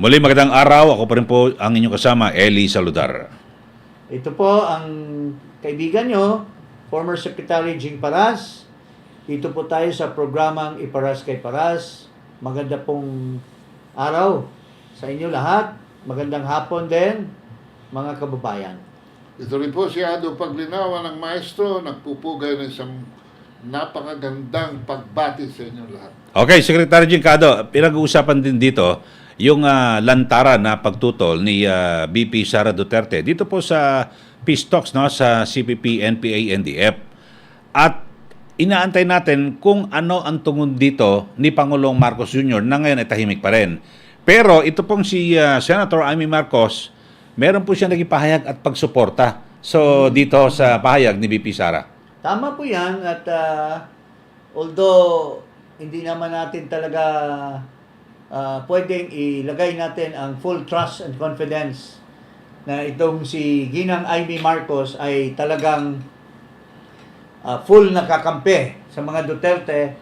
Muli magandang araw. Ako pa rin po ang inyong kasama, Eli Saludar. Ito po ang kaibigan nyo, former Secretary Jing Paras. Dito po tayo sa programang Iparas kay Paras. Maganda pong araw sa inyo lahat. Magandang hapon din, mga kababayan. Ito rin po si Ado Paglinawa ng Maestro, nagpupugay ng isang napakagandang pagbati sa inyo lahat. Okay, Secretary Jincado, pinag-uusapan din dito yung lantaran na pagtutol ni VP Sara Duterte dito po sa peace talks, no, sa CPP, NPA, NDF. At inaantay natin kung ano ang tungod dito ni Pangulong Marcos Jr. na ngayon ay tahimik pa rin. Pero ito pong si Senator Amy Marcos, meron po siya naging pahayag at pagsuporta dito sa pahayag ni VP Sara. Tama po yan at although hindi naman natin talaga pwedeng ilagay natin ang full trust and confidence na itong si Ginang Amy Marcos ay talagang full nakakampi sa mga Duterte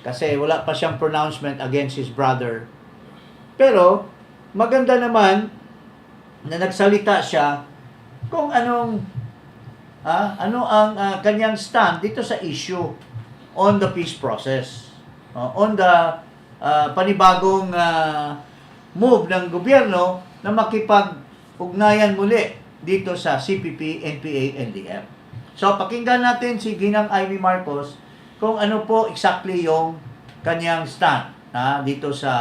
kasi wala pa siyang pronouncement against his brother. Pero maganda naman na nagsalita siya kung ano ang kanyang stand dito sa issue on the peace process, on the panibagong move ng gobyerno na makipag-ugnayan muli dito sa CPP, NPA, NDF. So pakinggan natin si Ginang Amy Marcos kung ano po exactly yung kanyang stand dito sa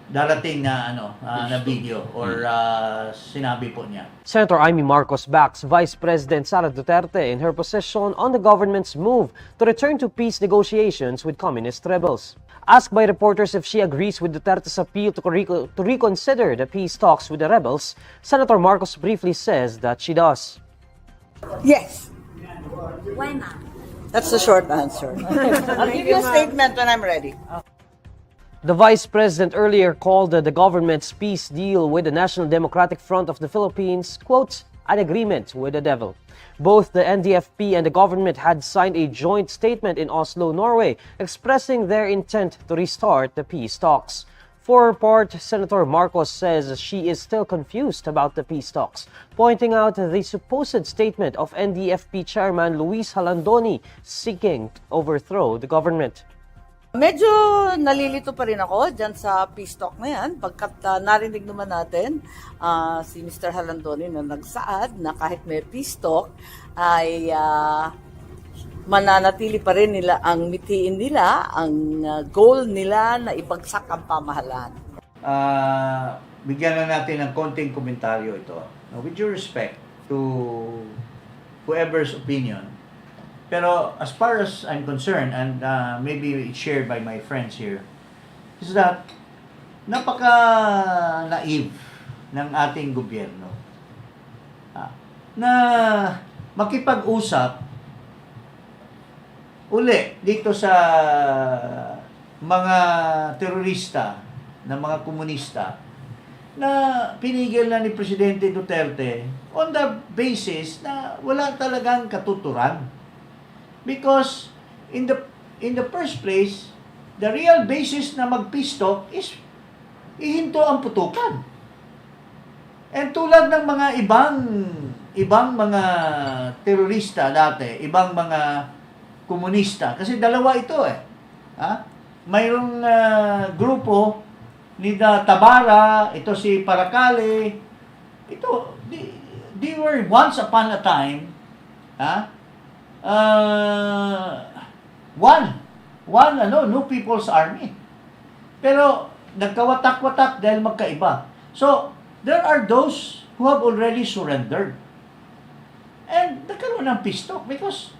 darating na na video or sinabi po niya. Senator Amy Marcos backs Vice President Sara Duterte in her position on the government's move to return to peace negotiations with communist rebels. Asked by reporters if she agrees with Duterte's appeal to reconsider the peace talks with the rebels, Senator Marcos briefly says that she does. Yes. Why not? That's the short answer. I'll give you a statement when I'm ready. The Vice President earlier called the government's peace deal with the National Democratic Front of the Philippines, quote, an agreement with the devil. Both the NDFP and the government had signed a joint statement in Oslo, Norway, expressing their intent to restart the peace talks. For her part, Senator Marcos says she is still confused about the peace talks, pointing out the supposed statement of NDFP Chairman Luis Halandoni seeking to overthrow the government. Medyo nalilito pa rin ako dyan sa peace talk na yan pagkat narinig naman natin si Mr. Halandoni na nagsaad na kahit may peace talk ay mananatili pa rin nila ang mitiin nila, ang goal nila na ibagsak ang pamahalaan. Bigyan na natin ng konting komentaryo ito. With due respect to whoever's opinion, pero as far as I'm concerned, and maybe it's shared by my friends here, is that napaka-naive ng ating gobyerno na makipag-usap uli dito sa mga terorista, na mga komunista, na pinigil na ni Presidente Duterte on the basis na wala talagang katuturan. Because in the first place, the real basis na mag-peace talk is ihinto ang putukan. And tulad ng mga ibang mga terorista dati, ibang mga komunista, kasi dalawa ito mayroong grupo ni Tabara, ito si Paracale, ito they were once upon a time New People's Army. Pero nagkawatak-watak dahil magkaiba. So, there are those who have already surrendered. And nagkaroon ng peace talk because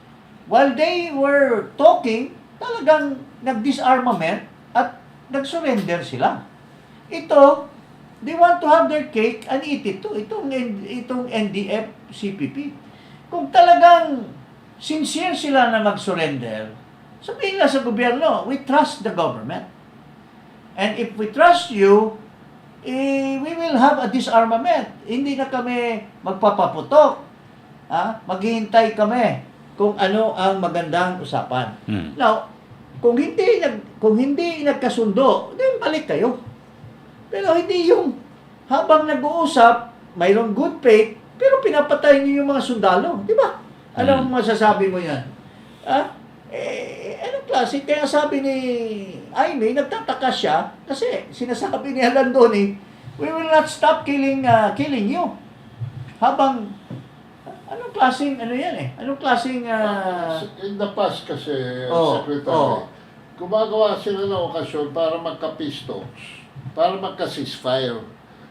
while they were talking, talagang nag-disarmament at nag-surrender sila. Ito, they want to have their cake and eat it too. Itong NDF, CPP. Kung talagang sincere sila na mag-surrender, sabihin nga sa gobyerno, we trust the government. And if we trust you, we will have a disarmament. Hindi na kami magpapaputok. Maghihintay kami kung ano ang magandang usapan. Now, kung hindi nagkasundo, then balik kayo. Pero hindi yung habang nag-uusap, mayroong good faith, pero pinapatay niyo yung mga sundalo, di ba? Anong masasabi mo yan? Anong klase? Kaya sabi ni Aimee, nagtataka siya kasi sinasabi ni Halandoni, we will not stop killing you. Habang anong klaseng ano yan eh? Anong klaseng In the past kasi, Oh, Secretary, gumagawa sila ng okasyon para magka-peace talks, para magka-ceasefire.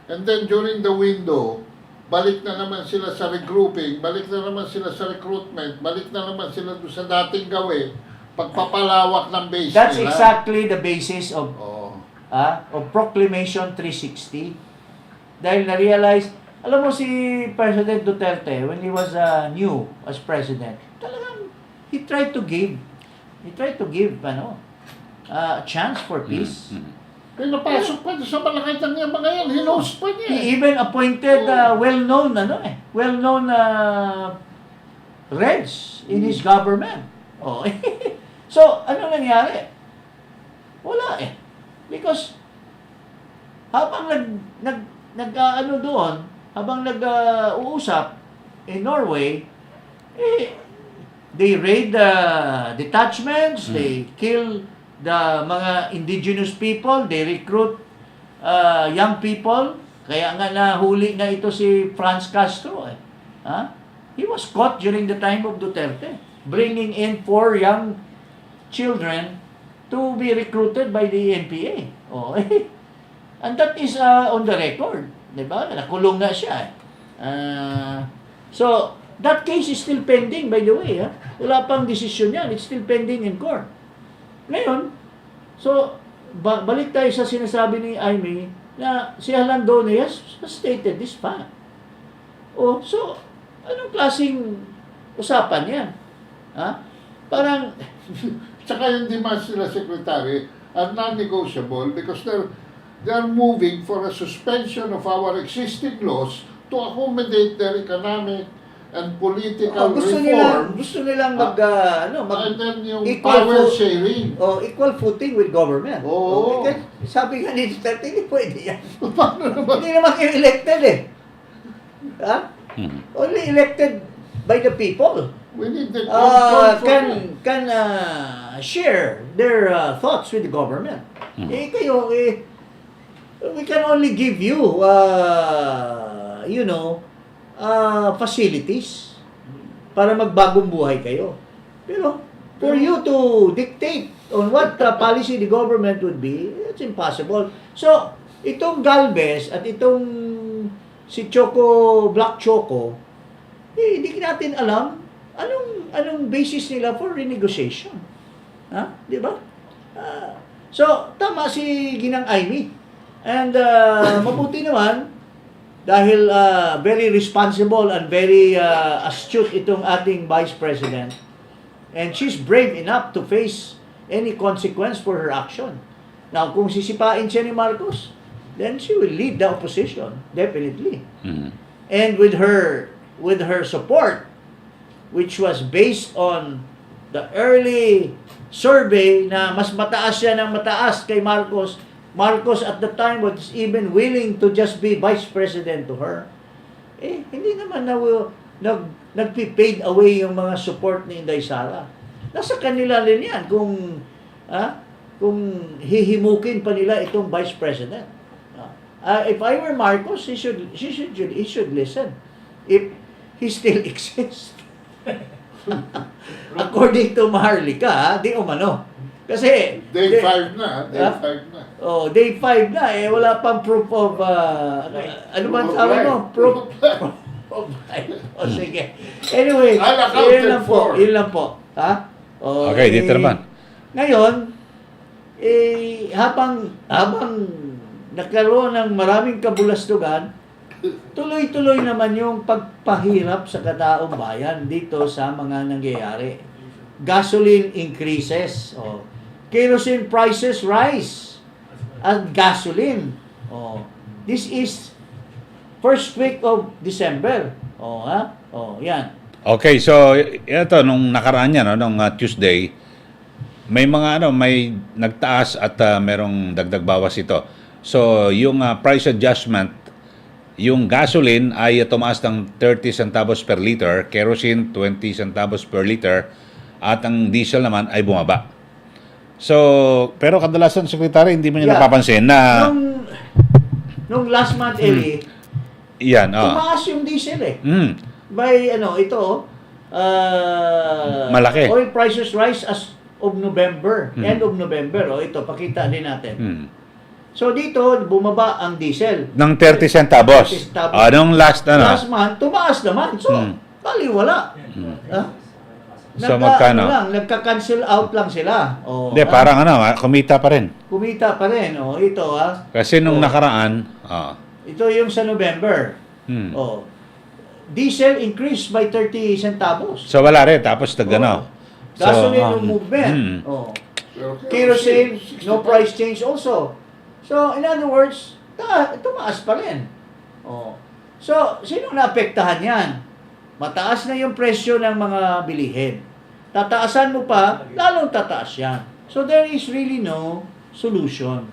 And then during the window, balik na naman sila sa regrouping, balik na naman sila sa recruitment, balik na naman sila doon sa dating gawin, pagpapalawak ng base That's nila. exactly the basis of Oh. of Proclamation 360. Dahil na-realize, alam mo si President Duterte, when he was new as president, talagang he tried to give a chance for peace. Pinapasok pa doon sa Malacanang yung mga yan, hinost pa niya. He even appointed well-known Reds in his government. Oh. So, ano nangyari? Wala eh. Because habang nag-uusap in Norway, they raid the detachments, they kill the mga indigenous people, they recruit young people. Kaya nga nahuli nga ito si Franz Castro eh. He was caught during the time of Duterte, bringing in 4 young children to be recruited by the NPA. Oh, and that is on the record, 'di ba? Nakulong na siya. So that case is still pending, by the way. Wala pang desisyon yan. It's still pending in court. Ngayon, so balik tayo sa sinasabi ni Aimee na si Halandoni has stated this fact. Oh, so anong klaseng usapan yan? Parang Tsaka yung demands nila, Secretary, are non-negotiable because they're moving for a suspension of our existing laws to accommodate their economic and political gusto reforms. nilang And then yung equal power sharing. equal footing with government. Oo. Sabi nga ni Duterte, hindi pwede yan. Paano naman? Hindi naman kayo elected eh. Only elected by the people. We need the control from Can share their thoughts with the government. Kayo, we can only give you, facilities para magbagong buhay kayo. Pero for you to dictate on what policy the government would be, it's impossible. So, itong Galvez at itong si Black Choco, hindi natin alam anong basis nila for renegotiation. Di ba? So, tama si Ginang Aimee. And mabuti naman dahil very responsible and very astute itong ating Vice President. And she's brave enough to face any consequence for her action. Now, kung sisipain siya ni Marcos, then she will lead the opposition, definitely. And with her support, which was based on the early survey na mas mataas siya ng mataas kay Marcos. Marcos at the time was even willing to just be vice president to her. Hindi naman nagpi-fade away yung mga support ni Inday Sara. Nasa kanila rin yan kung hihimukin pa nila itong vice president. If I were Marcos, he should listen. If he still exists. According to Maharlika, di umano. Kasi Day 5 na. Day 5 na wala pang proof of ano man tawag mo? Proof of life. Sige. Anyway, yun lang po. Okay, dito naman. Ngayon, habang nagkaroon ng maraming kabulastugan, tuloy-tuloy naman yung pagpahirap sa kataong bayan dito sa mga nangyayari. Gasoline increases. Kerosene prices rise. At gasoline. This is first week of December. Yan. Okay, so ito nung nakaraan yan, nung Tuesday, may mga may nagtaas at merong dagdag bawas ito. So, yung price adjustment, yung gasoline ay tumaas ng 30 centavos per liter, kerosene 20 centavos per liter, at ang diesel naman ay bumaba. So, pero kadalasan, Secretary, hindi mo niya napapansin na Nung last month, Eli, yan, tumaas yung diesel By, malaki. Oil prices rise as of November, end of November. Ito, pakita din natin. So, dito, bumaba ang diesel. Ng 30 centavos. 30 centavos. Anong last, Last month, tumaas naman. So, baliwala. So, magkano? Nagka-cancel out lang sila. Hindi, parang kumita pa rin. Kumita pa rin. Ito Kasi nung nakaraan, ito yung sa November. Diesel increased by 30 centavos. so wala rin. Tapos Gasoline movement. Kerosene, no price change also. So, in other words, tumaas pa rin. So, sino naapektahan yan? Mataas na yung presyo ng mga bilihin. Tataasan mo pa, lalong tataas yan. So, there is really no solution.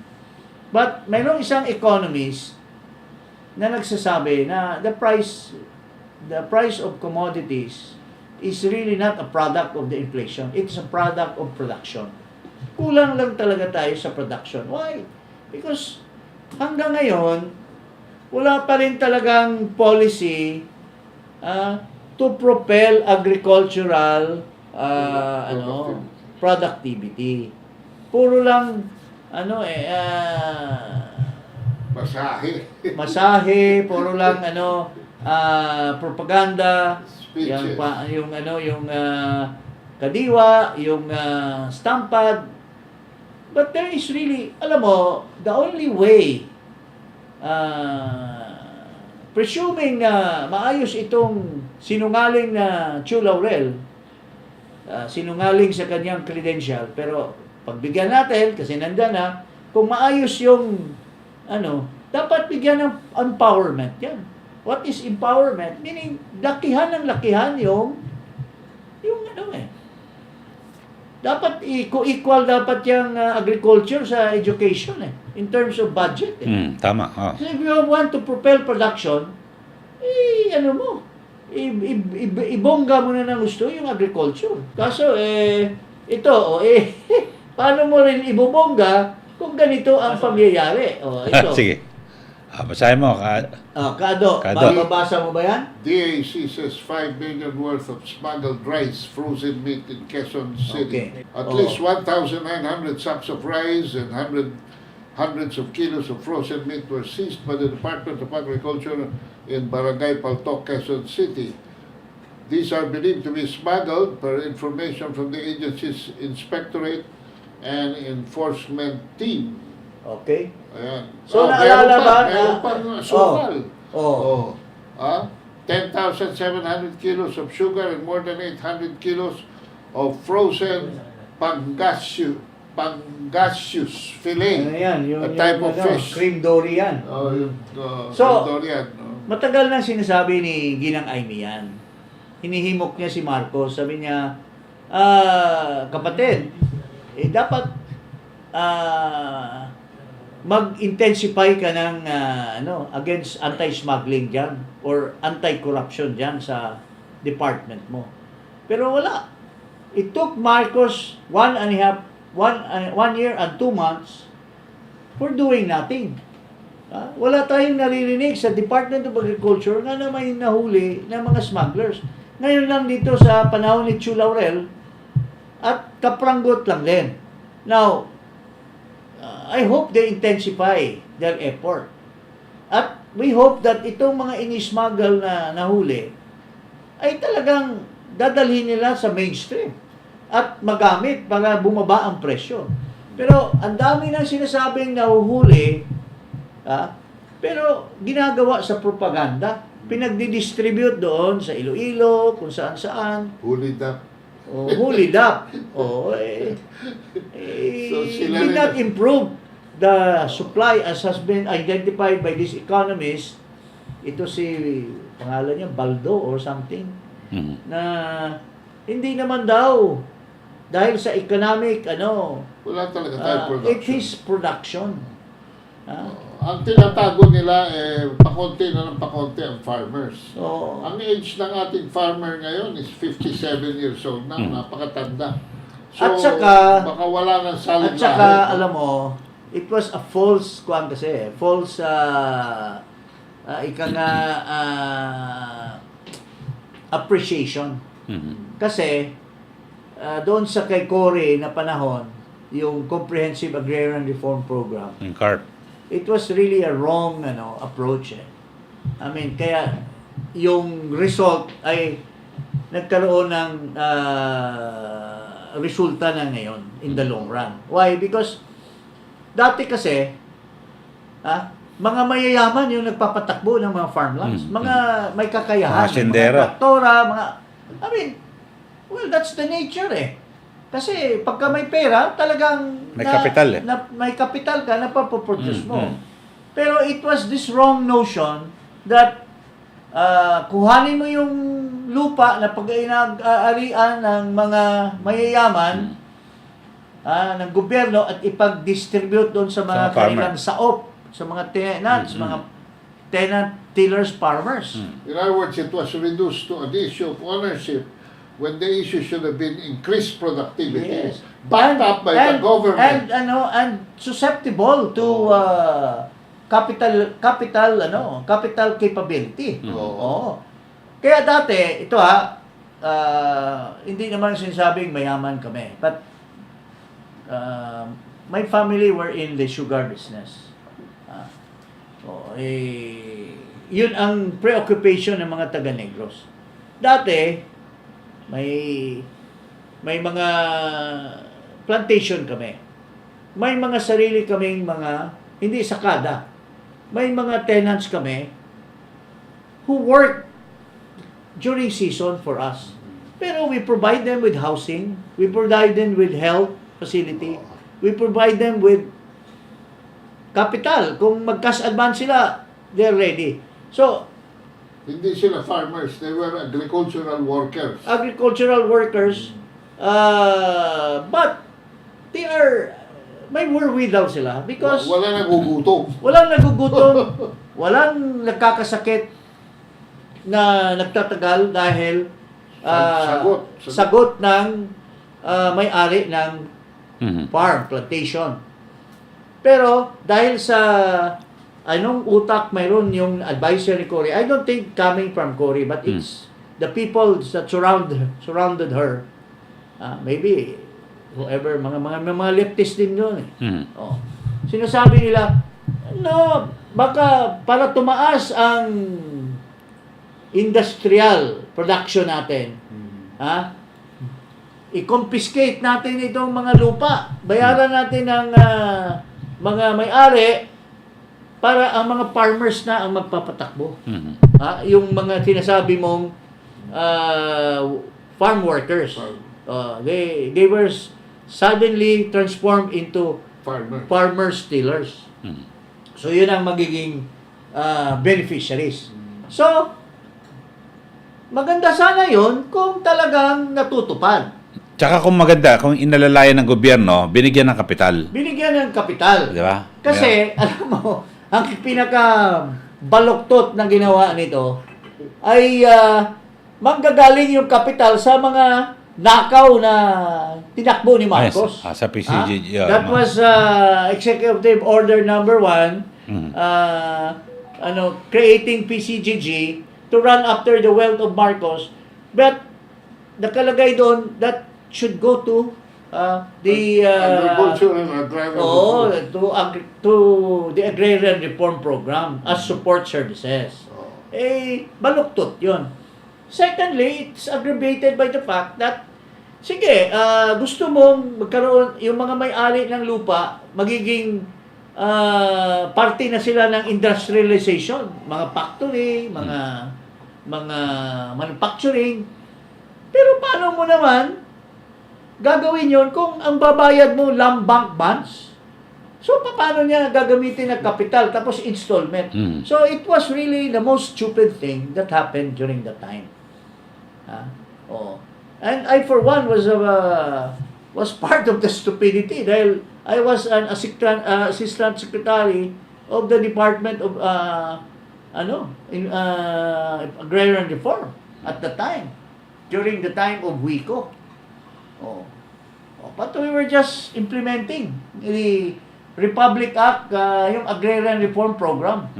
But, mayroong isang economist na nagsasabi na the price of commodities is really not a product of the inflation. It's a product of production. Kulang lang talaga tayo sa production. Why? Because hanggang ngayon, wala pa rin talagang policy to propel agricultural productivity. Puro lang masahe, puro lang propaganda, Speeches. yung kadiwa, yung stampad. But there is really, alam mo, the only way, presuming na maayos itong sinungaling na Chu Laurel, sinungaling sa kanyang credential, pero pagbigyan natin, kasi nandyan na, kung maayos yung, dapat bigyan ng empowerment yan. What is empowerment? Meaning, lakihan yung dapat equal dapat yung agriculture sa education in terms of budget tama. So if you want to propel production, ibongga mo na ng gusto yung agriculture. Kaso ito paano mo rin ibobongga kung ganito ang pangyayari? Ito. Sige. Basahin mo. Kado. Mababasa mo ba yan? DAC says 5 million worth of smuggled rice, frozen meat in Quezon City. Okay. At least 1,900 sacks of rice and hundreds of kilos of frozen meat were seized by the Department of Agriculture in Barangay Paltok, Quezon City. These are believed to be smuggled per information from the agency's inspectorate and enforcement team. Okay. Ayan. So, naalala ba? Meron pang sukal. 10,700 kilos of sugar and more than 800 kilos of frozen pangasius fillet. A type of fish. Cream dory yan. So, Dorian. matagal na sinasabi ni Ginang Aimee yan. Hinihimok niya si Marcos. Sabi niya, kapatid, dapat mag-intensify ka ng against anti-smuggling dyan or anti-corruption dyan sa department mo. Pero wala. It took Marcos 1 year and 2 months for doing nothing. Wala tayong naririnig sa Department of Agriculture na may nahuli na mga smugglers. Ngayon lang dito sa panahon ni Chu Laurel at kapranggot lang din. Now, I hope they intensify their effort. At we hope that itong mga ini-smuggle na nahuli ay talagang dadalhin nila sa mainstream at magamit para bumaba ang presyo. Pero ang dami nang sinasabing nahuhuli, pero ginagawa sa propaganda. Pinagdi-distribute doon sa Iloilo, kung saan-saan. Hulid up. Hulid up. Did not improve the supply as has been identified by this economist. Ito si, pangalan niya, Baldo or something, na hindi naman daw dahil sa economic, Wala talaga tayo production. it is production. Ang tinatago nila, pakonti na ng pakonti ang farmers. So, Ang age ng ating farmer ngayon is 57 years old na, napakatanda. So, At saka- baka wala ng solid at saka, alam mo, it was a false, false, ika nga, appreciation. Kasi, doon sa kay Cory na panahon, yung Comprehensive Agrarian Reform Program, Yung CARP. it was really a wrong approach. I mean, kaya yung result ay nagkaroon ng resulta na ngayon in the long run. Why? Because dati kasi mga mayayaman yung nagpapatakbo ng mga farmlands. Mga may kakayahan, Mga sendero. mga traktora, I mean, well, that's the nature Kasi pagka may pera, talagang May kapital may kapital ka na papoproduce mo. Pero it was this wrong notion that kuhanin mo yung lupa na pag-inaarian ng mga mayayaman ng gobyerno at ipag-distribute doon sa mga Sa farmer. kanilang saop, sa mga tenants, mga tenant tillers, farmers. In other words, it was reduced to an issue of ownership when the issue should have been increased productivity, Yes. backed up by the government. And susceptible to capital capability. Oo. Kaya dati, ito hindi naman sinasabing mayaman kami. But my family were in the sugar business. Yun ang preoccupation ng mga taga-Negros. Dati, may mga plantation kami. May mga sarili kaming mga, hindi sakada. May mga tenants kami who work during season for us. Pero we provide them with housing, we provide them with health facility, we provide them with capital. Kung mag-cash advance sila, they're ready. So, Hindi sila farmers, they were agricultural workers. agricultural workers, but they are, may wherewithal sila because Wala nagugutom. walang nagugutom, walang nagkakasakit na nagtatagal dahil sagot ng may-ari ng farm, plantation. Pero dahil sa anong utak mayroon yung advisor ni Cory, I don't think coming from Cory, but it's the people that surrounded her. Maybe whoever, mga leftist din yun Sinasabi nila, no, baka para tumaas ang industrial production natin, i-confiscate natin itong mga lupa, bayaran natin ng mga may-ari para ang mga farmers na ang magpapatakbo. Yung mga sinasabi mong farm workers. They were suddenly transformed into farmers tillers. So yun ang magiging beneficiaries. So maganda sana yun kung talagang natutupad. Tsaka kung maganda, kung inalalayan ng gobyerno, binigyan ng kapital. Binigyan ng kapital. Di ba? Kasi, alam mo, ang pinaka-baluktot na ginawa nito ay manggagaling yung kapital sa mga nakaw na tinakbo ni Marcos. Sa PCG. That was Executive Order number 1, creating PCGG to run after the wealth of Marcos. But nakalagay doon that should go to the Agriculture and agrarian to the Agrarian Reform Program as support services. Baluktot yun. Secondly, it's aggravated by the fact that sige, gusto mong magkaroon yung mga may-ari ng lupa magiging parte na sila ng industrialization, mga factory, mga manufacturing. Pero paano mo naman gagawin yon kung ang babayad mo land bank bonds? So, paano niya gagamitin ng kapital tapos installment? So, it was really the most stupid thing that happened during that time. And I, for one, was was part of the stupidity dahil I was an assistant secretary of the Department of Agrarian Reform at the time, during the time of WICO. Oh. But we were just implementing the Republic Act, yung Agrarian Reform Program.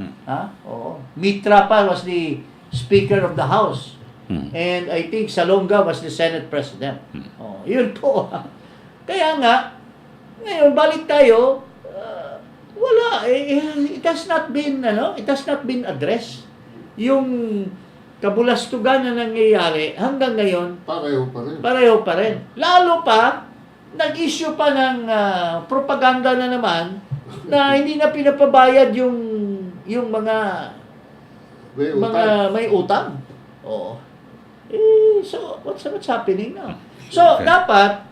Mitra pa was the Speaker of the House. And I think Salonga was the Senate President. Yun po. Kaya nga, ngayon, balik tayo, wala. It has not been addressed. Yung kabulastugan na nangyayari hanggang ngayon, pareho pa rin. Lalo pa, nag-issue pa ng propaganda na naman na hindi na pinapabayad yung mga may utang. Oo. So, what's happening now? So, dapat,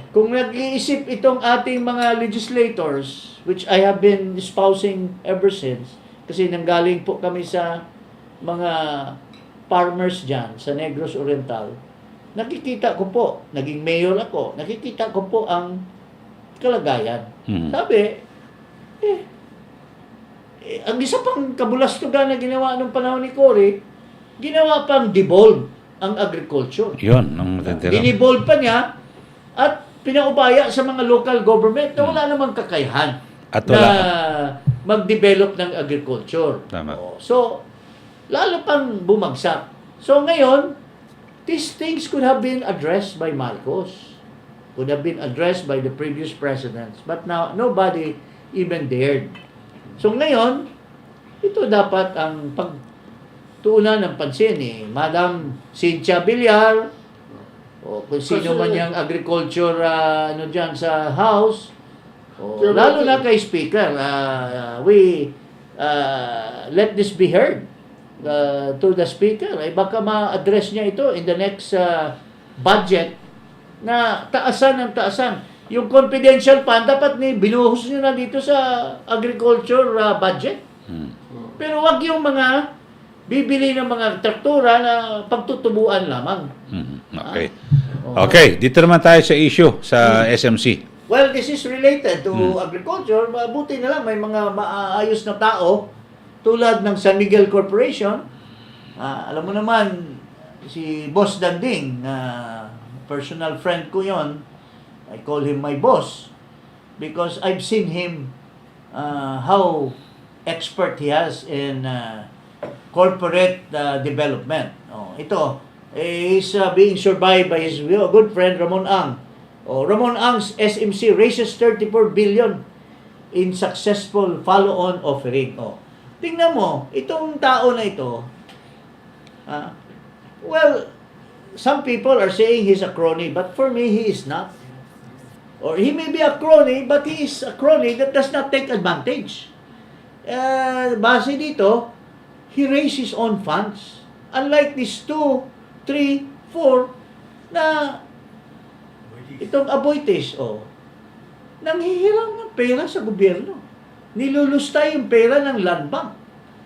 kung nag-iisip itong ating mga legislators, which I have been espousing ever since, kasi nanggaling po kami sa mga farmers dyan, sa Negros Oriental, nakikita ko po, naging mayor ako, nakikita ko po ang kalagayan. Sabi, ang isa pang kabulastugan na ginawa nung panahon ni Cory, ginawa pang devolve ang agriculture. Yun, ang matitira. Dinivolve pa niya at pinaubaya sa mga local government na wala namang kakayahan At na wala. mag-develop ng agriculture. Tama. So, lalo pang bumagsak. So, ngayon, these things could have been addressed by Marcos. Could have been addressed by the previous presidents. But now, nobody even dared. So, ngayon, ito dapat ang pagtuunan ng pansin ni Madam Cynthia Villar, o kung sino man yung agriculture dyan sa House, lalo na kay Speaker, we let this be heard to the Speaker. Ay baka ma-address niya ito in the next budget na taasan ng taasan. Yung confidential fund, dapat binuhos nyo na dito sa agriculture budget. Pero wag yung mga bibili ng mga traktura na pagtutubuan lamang. Okay. Okay, dito naman tayo sa issue sa SMC. Well, this is related to agriculture. Buti na lang may mga maayos na tao tulad ng San Miguel Corporation. Alam mo naman, si Boss Danding, personal friend ko yon. I call him my boss because I've seen him how expert he has in corporate development. Ito, he's being survived by his good friend Ramon Ang. Ramon Ang's SMC raises 34 billion in successful follow-on offering. Tingnan mo, itong tao na ito, well, some people are saying he's a crony, but for me, he is not. Or he may be a crony, but he is a crony that does not take advantage. Base dito, he raised his own funds. Unlike these 2, 3, 4 na itong Aboites, nanghihiram ng pera sa gobyerno. Nilulustay yung pera ng land bank.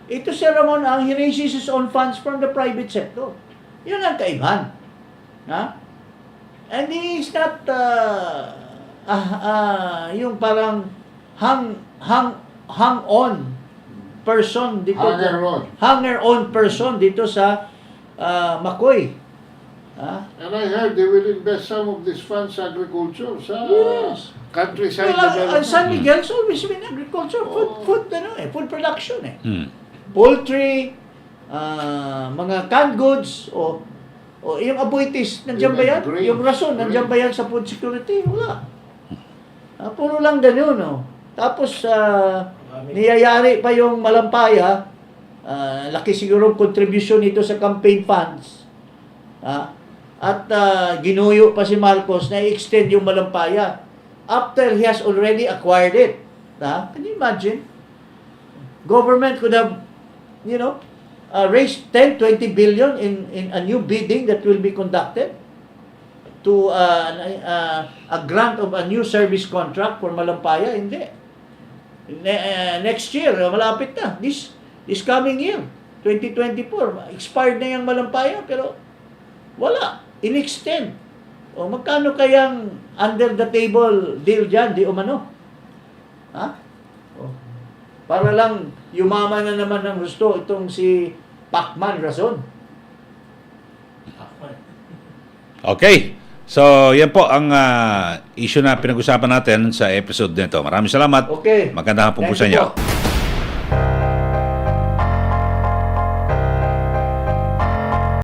Ito si Ramon Ang, he raises his own funds from the private sector. Yun ang kaibahan. And he is not yung parang hang-on person dito. Hanger-on person dito sa Makoy. And I heard they will invest some of these funds sa agriculture, sa countryside development. San Miguel's always been agriculture, food production poultry, mga canned goods, yung Aboites, nandiyan ba yan? Yung rason, nandiyan ba yan sa food security? Wala. Puro lang ganun, Tapos, niyayari pa yung Malampaya, laki siguro contribution nito sa campaign funds. At ginuyo pa si Marcos na i-extend yung Malampaya after he has already acquired it. Can you imagine? Government could have, raised 10, 20 billion in a new bidding that will be conducted to a grant of a new service contract for Malampaya. Hindi. Next year, malapit na. This coming year, 2024, expired na yung Malampaya, pero wala. In-extend. O magkano kayang under the table deal dyan, di umano? Ha? O, para lang yumaman na naman ng gusto itong si Pacman Rason. Okay. So, yan po ang issue na pinag-usapan natin sa episode nito. Maraming salamat. Okay. Magandang hapon po Thank sa you inyo. po.